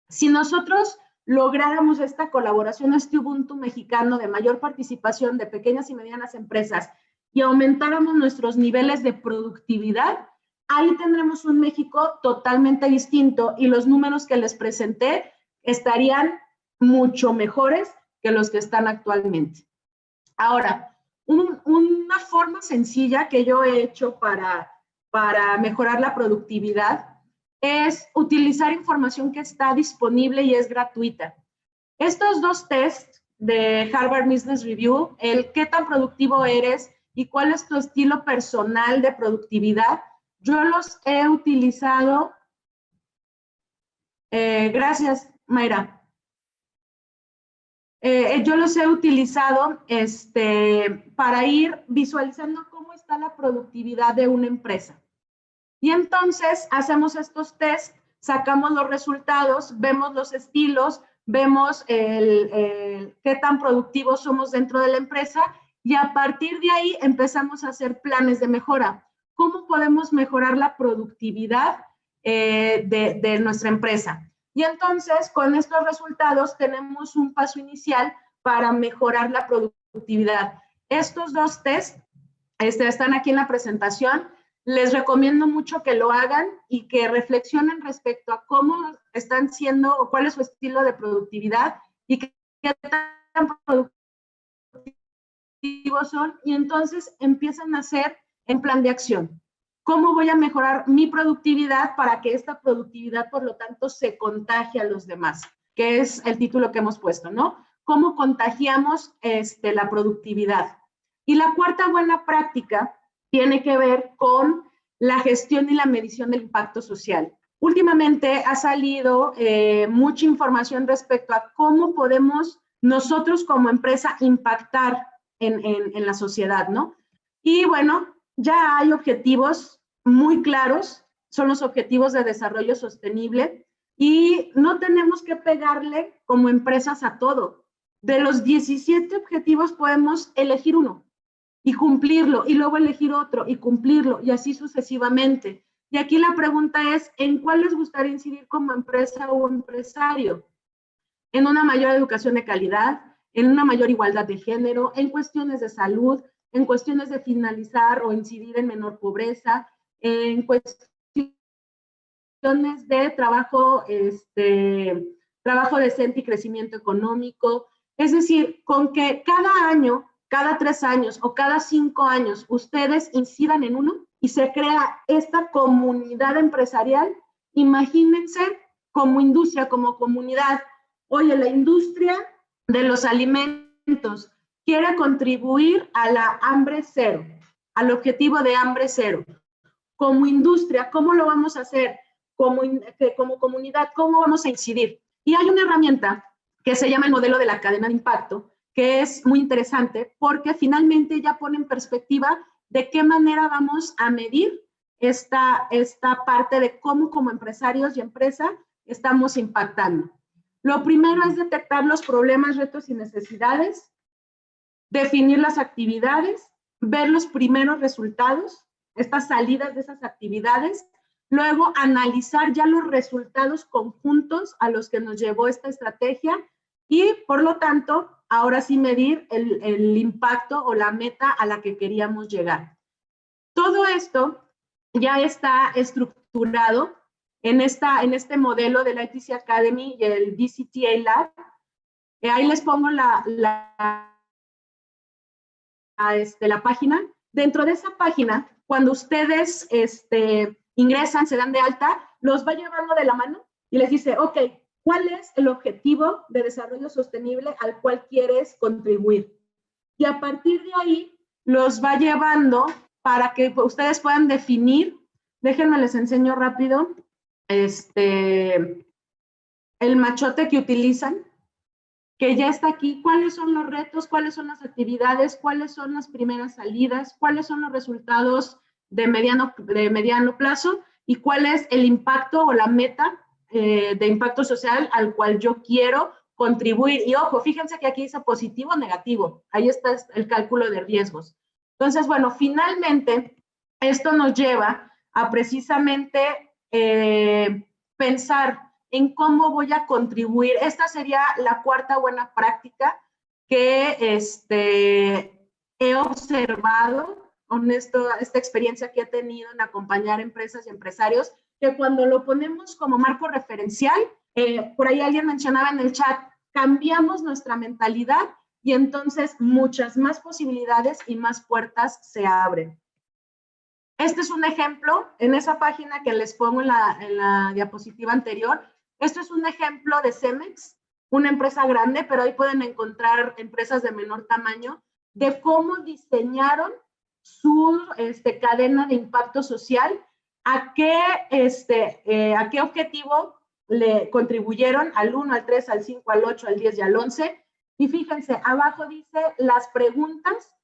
Speaker 1: si nosotros lográramos esta colaboración, este Ubuntu mexicano de mayor participación de pequeñas y medianas empresas y aumentáramos nuestros niveles de productividad, ahí tendremos un México totalmente distinto y los números que les presenté estarían mucho mejores que los que están actualmente. Ahora, una forma sencilla que yo he hecho para mejorar la productividad es utilizar información que está disponible y es gratuita. Estos dos tests de Harvard Business Review, el qué tan productivo eres y cuál es tu estilo personal de productividad, yo los he utilizado, gracias Mayra, yo los he utilizado para ir visualizando cómo está la productividad de una empresa. Y entonces hacemos estos tests, sacamos los resultados, vemos los estilos, vemos qué tan productivos somos dentro de la empresa y a partir de ahí empezamos a hacer planes de mejora. cómo podemos mejorar la productividad de nuestra empresa. Y entonces, con estos resultados, tenemos un paso inicial para mejorar la productividad. Estos dos tests están aquí en la presentación. Les recomiendo mucho que lo hagan y que reflexionen respecto a cómo están siendo o cuál es su estilo de productividad y qué tan productivos son, y entonces empiezan a hacer un plan de acción. ¿Cómo voy a mejorar mi productividad para que esta productividad, por lo tanto, se contagie a los demás? Que es el título que hemos puesto, ¿no? ¿Cómo contagiamos la productividad? Y la cuarta buena práctica tiene que ver con la gestión y la medición del impacto social. Últimamente ha salido mucha información respecto a cómo podemos nosotros como empresa impactar en la sociedad, ¿no? Y bueno, ya hay objetivos muy claros, son los objetivos de desarrollo sostenible, y no tenemos que pegarle como empresas a todo. De los 17 objetivos podemos elegir uno y cumplirlo, y luego elegir otro y cumplirlo, y así sucesivamente. Y aquí la pregunta es, ¿en cuál les gustaría incidir como empresa o empresario? En una mayor educación de calidad, en una mayor igualdad de género, en cuestiones de salud, en cuestiones de finalizar o incidir en menor pobreza, en cuestiones de trabajo, trabajo decente y crecimiento económico. Es decir, con que cada año, cada 3 años o cada 5 años ustedes incidan en uno y se crea esta comunidad empresarial, imagínense como industria, como comunidad. Oye, la industria de los alimentos quiere contribuir a la hambre cero, al objetivo de hambre cero. Como industria, ¿cómo lo vamos a hacer? Como comunidad, ¿cómo vamos a incidir? Y hay una herramienta que se llama el modelo de la cadena de impacto, que es muy interesante porque finalmente ya pone en perspectiva de qué manera vamos a medir esta parte de cómo como empresarios y empresa estamos impactando. Lo primero es detectar los problemas, retos y necesidades, definir las actividades, ver los primeros resultados, estas salidas de esas actividades, luego analizar ya los resultados conjuntos a los que nos llevó esta estrategia y, por lo tanto, ahora sí medir el impacto o la meta a la que queríamos llegar. Todo esto ya está estructurado en este modelo de la ITC Academy y el DCTA Lab. Ahí les pongo la página. Dentro de esa página, cuando ustedes ingresan, se dan de alta, los va llevando de la mano y les dice, ok, ¿cuál es el objetivo de desarrollo sostenible al cual quieres contribuir? Y a partir de ahí, los va llevando para que ustedes puedan definir. Déjenme les enseño rápido el machote que utilizan, que ya está aquí. ¿Cuáles son los retos? ¿Cuáles son las actividades? ¿Cuáles son las primeras salidas? ¿Cuáles son los resultados de mediano plazo? ¿Y cuál es el impacto o la meta de impacto social al cual yo quiero contribuir? Y ojo, fíjense que aquí dice positivo o negativo. Ahí está el cálculo de riesgos. Entonces, bueno, finalmente, esto nos lleva a precisamente pensar en cómo voy a contribuir. Esta sería la cuarta buena práctica que he observado con esta experiencia que he tenido en acompañar empresas y empresarios, que cuando lo ponemos como marco referencial, por ahí alguien mencionaba en el chat, cambiamos nuestra mentalidad y entonces muchas más posibilidades y más puertas se abren. Este es un ejemplo en esa página que les pongo en la diapositiva anterior. Esto es un ejemplo de Cemex, una empresa grande, pero ahí pueden encontrar empresas de menor tamaño, de cómo diseñaron su cadena de impacto social, a qué objetivo le contribuyeron, al 1, al 3, al 5, al 8, al 10 y al 11. Y fíjense, abajo dice las preguntas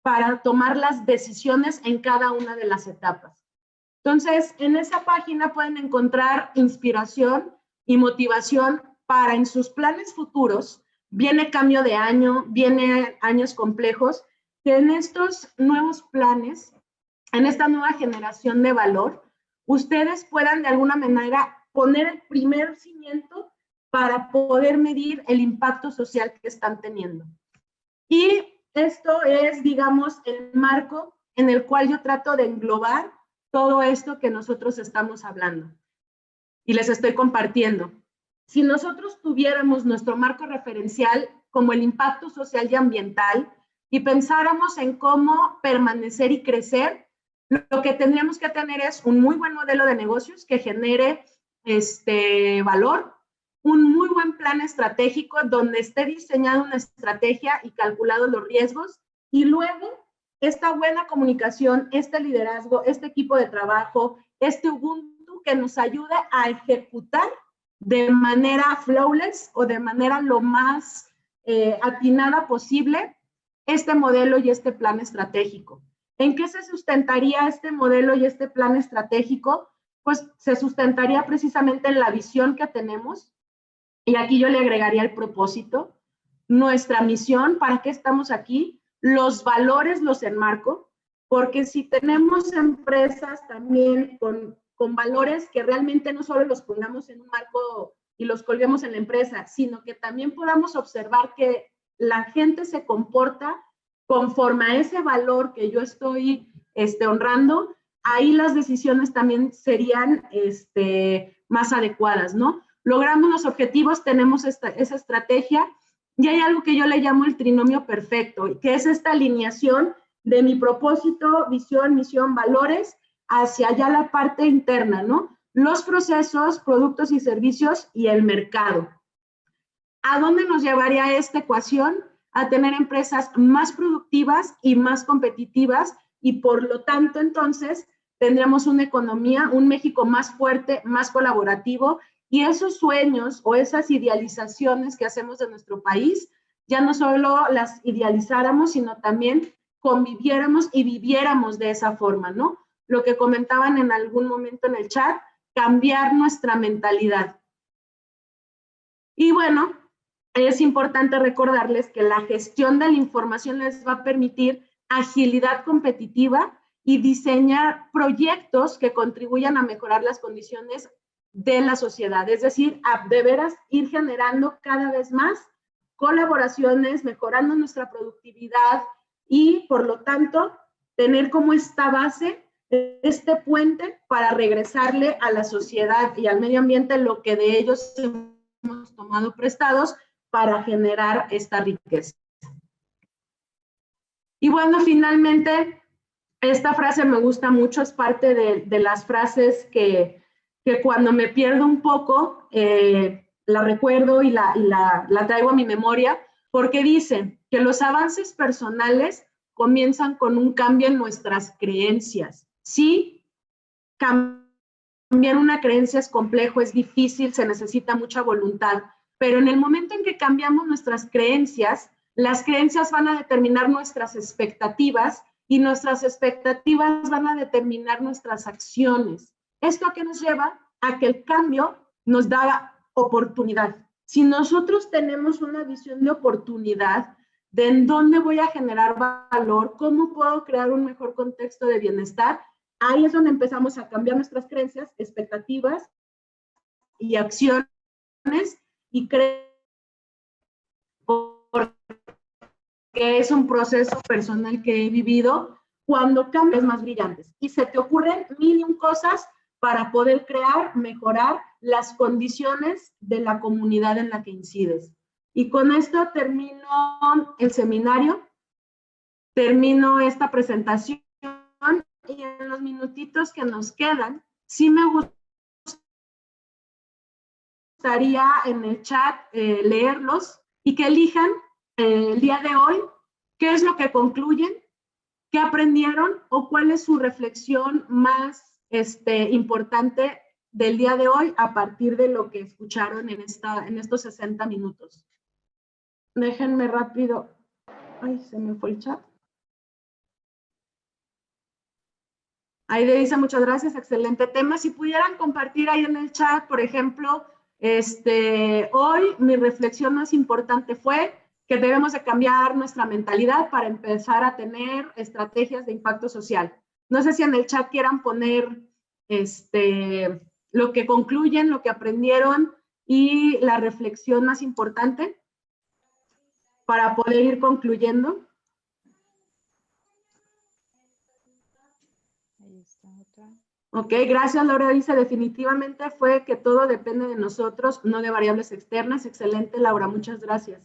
Speaker 1: para tomar las decisiones en cada una de las etapas. Entonces, en esa página pueden encontrar inspiración y motivación para en sus planes futuros. Viene cambio de año, viene años complejos, que en estos nuevos planes en esta nueva generación de valor, ustedes puedan de alguna manera poner el primer cimiento para poder medir el impacto social que están teniendo. Y esto es, digamos, el marco en el cual yo trato de englobar todo esto que nosotros estamos hablando y les estoy compartiendo. Si nosotros tuviéramos nuestro marco referencial como el impacto social y ambiental y pensáramos en cómo permanecer y crecer, lo que tendríamos que tener es un muy buen modelo de negocios que genere valor, un muy buen plan estratégico donde esté diseñada una estrategia y calculados los riesgos, y luego esta buena comunicación, este liderazgo, este equipo de trabajo, este Ubuntu que nos ayuda a ejecutar de manera flawless o de manera lo más atinada posible este modelo y este plan estratégico. ¿En qué se sustentaría este modelo y este plan estratégico? Pues se sustentaría precisamente en la visión que tenemos, y aquí yo le agregaría el propósito, nuestra misión, para qué estamos aquí, los valores los enmarco, porque si tenemos empresas también con valores que realmente no solo los pongamos en un marco y los colguemos en la empresa, sino que también podamos observar que la gente se comporta conforme a ese valor que yo estoy honrando, ahí las decisiones también serían más adecuadas, ¿no? Logramos los objetivos, tenemos esa estrategia, y hay algo que yo le llamo el trinomio perfecto, que es esta alineación de mi propósito, visión, misión, valores, hacia allá la parte interna, ¿no? Los procesos, productos y servicios y el mercado. ¿A dónde nos llevaría esta ecuación? A tener empresas más productivas y más competitivas, y por lo tanto, entonces, tendremos una economía, un México más fuerte, más colaborativo, y esos sueños o esas idealizaciones que hacemos de nuestro país, ya no solo las idealizáramos, sino también conviviéramos y viviéramos de esa forma, ¿no? Lo que comentaban en algún momento en el chat, cambiar nuestra mentalidad. Y bueno, es importante recordarles que la gestión de la información les va a permitir agilidad competitiva y diseñar proyectos que contribuyan a mejorar las condiciones de la sociedad, es decir, a de veras ir generando cada vez más colaboraciones, mejorando nuestra productividad y, por lo tanto, tener como esta base, este puente para regresarle a la sociedad y al medio ambiente lo que de ellos hemos tomado prestados para generar esta riqueza. Y bueno, finalmente, esta frase me gusta mucho, es parte de las frases que cuando me pierdo un poco, la recuerdo y la traigo a mi memoria, porque dice que los avances personales comienzan con un cambio en nuestras creencias. Sí, cambiar una creencia es complejo, es difícil, se necesita mucha voluntad, pero en el momento en que cambiamos nuestras creencias, las creencias van a determinar nuestras expectativas y nuestras expectativas van a determinar nuestras acciones. ¿Esto a qué nos lleva? A que el cambio nos da oportunidad. Si nosotros tenemos una visión de oportunidad, de en dónde voy a generar valor, cómo puedo crear un mejor contexto de bienestar, ahí es donde empezamos a cambiar nuestras creencias, expectativas y acciones, y creo que es un proceso personal que he vivido cuando cambias más brillantes y se te ocurren mil y un cosas para poder crear, mejorar las condiciones de la comunidad en la que incides. Y con esto termino el seminario, termino esta presentación, y en los minutitos que nos quedan, sí me gustaría en el chat leerlos y que elijan el día de hoy qué es lo que concluyen, qué aprendieron o cuál es su reflexión más importante del día de hoy a partir de lo que escucharon en estos 60 minutos. Déjenme rápido. Ay, se me fue el chat. Aide dice, muchas gracias, excelente tema. Si pudieran compartir ahí en el chat, por ejemplo, hoy mi reflexión más importante fue que debemos de cambiar nuestra mentalidad para empezar a tener estrategias de impacto social. No sé si en el chat quieran poner lo que concluyen, lo que aprendieron y la reflexión más importante para poder ir concluyendo.
Speaker 3: Ahí está otra.
Speaker 1: Ok, gracias. Laura dice, definitivamente fue que todo depende de nosotros, no de variables externas. Excelente, Laura, muchas gracias.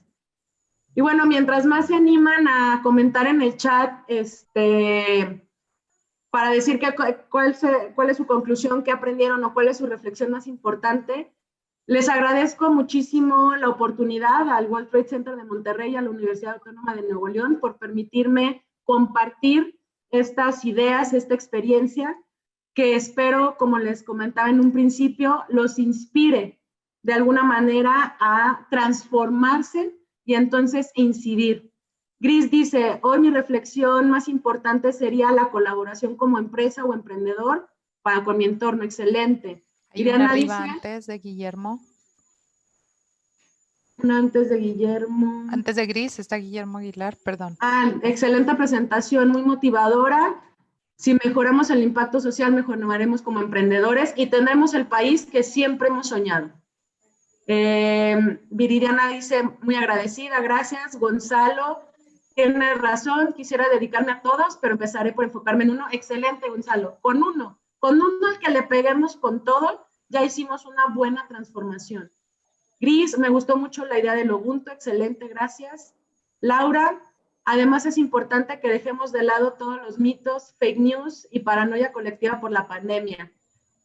Speaker 1: Y bueno, mientras más se animan a comentar en el chat, para decir cuál es su conclusión, qué aprendieron o cuál es su reflexión más importante, les agradezco muchísimo la oportunidad al World Trade Center de Monterrey y a la Universidad Autónoma de Nuevo León por permitirme compartir estas ideas, esta experiencia, que espero, como les comentaba en un principio, los inspire de alguna manera a transformarse y entonces incidir. Gris dice, hoy mi reflexión más importante sería la colaboración como empresa o emprendedor con mi entorno. Excelente.
Speaker 3: Hay una arriba antes de Guillermo.
Speaker 1: Una antes de Guillermo.
Speaker 3: Antes de Gris está Guillermo Aguilar, perdón.
Speaker 1: Excelente presentación, muy motivadora. Si mejoramos el impacto social, mejoraremos como emprendedores y tendremos el país que siempre hemos soñado. Viridiana dice, muy agradecida, gracias. Gonzalo, tienes razón, quisiera dedicarme a todos, pero empezaré por enfocarme en uno. Excelente, Gonzalo. Con uno al que le peguemos con todo, ya hicimos una buena transformación. Gris, me gustó mucho la idea del Ubuntu, excelente, gracias. Laura, además es importante que dejemos de lado todos los mitos, fake news y paranoia colectiva por la pandemia.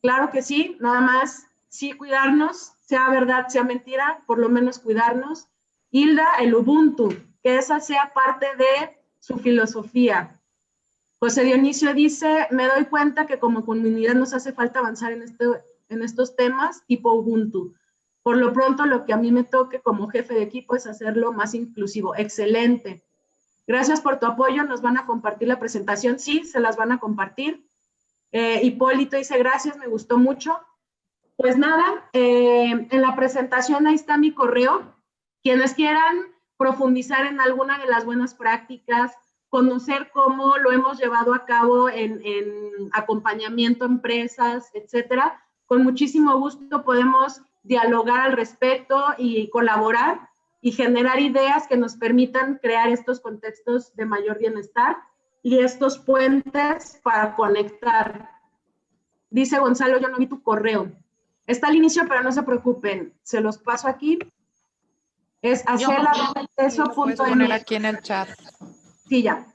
Speaker 1: Claro que sí, nada más sí cuidarnos, sea verdad, sea mentira, por lo menos cuidarnos. Hilda, el Ubuntu, que esa sea parte de su filosofía. José Dionisio dice, me doy cuenta que como comunidad nos hace falta avanzar en estos temas tipo Ubuntu. Por lo pronto, lo que a mí me toque como jefe de equipo es hacerlo más inclusivo. Excelente. Gracias por tu apoyo. ¿Nos van a compartir la presentación? Sí, se las van a compartir. Hipólito dice, gracias, me gustó mucho. Pues nada, en la presentación ahí está mi correo. Quienes quieran profundizar en alguna de las buenas prácticas, conocer cómo lo hemos llevado a cabo en acompañamiento a empresas, etcétera, con muchísimo gusto podemos dialogar al respecto y colaborar y generar ideas que nos permitan crear estos contextos de mayor bienestar y estos puentes para conectar. Dice Gonzalo, yo no vi tu correo. Está al inicio, pero no se preocupen, se los paso aquí. Es
Speaker 3: Lo puedes poner aquí en el chat.
Speaker 1: Sí, ya.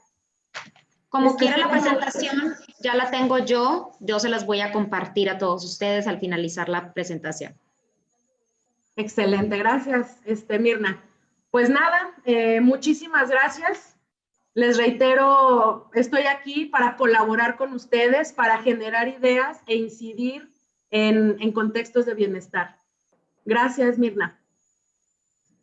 Speaker 2: Como quiera la presentación, ya la tengo yo se las voy a compartir a todos ustedes al finalizar la presentación.
Speaker 1: Excelente, gracias, Mirna. Pues nada, muchísimas gracias. Les reitero, estoy aquí para colaborar con ustedes, para generar ideas e incidir en contextos de bienestar. Gracias, Mirna.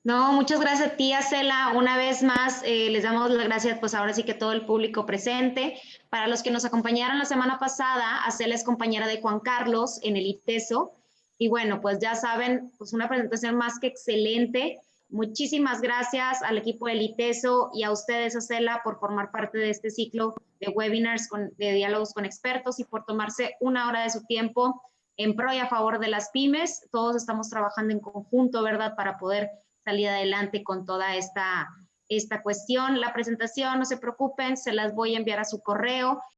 Speaker 2: No, muchas gracias a ti, Acela. Una vez más, les damos las gracias, pues ahora sí que todo el público presente. Para los que nos acompañaron la semana pasada, Acela es compañera de Juan Carlos en el ITESO. Y bueno, pues ya saben, pues una presentación más que excelente. Muchísimas gracias al equipo del ITESO y a ustedes, Acela, por formar parte de este ciclo de webinars de diálogos con expertos y por tomarse una hora de su tiempo en pro y a favor de las pymes. Todos estamos trabajando en conjunto, ¿verdad?, para poder salir adelante con toda esta cuestión. La presentación, no se preocupen, se las voy a enviar a su correo.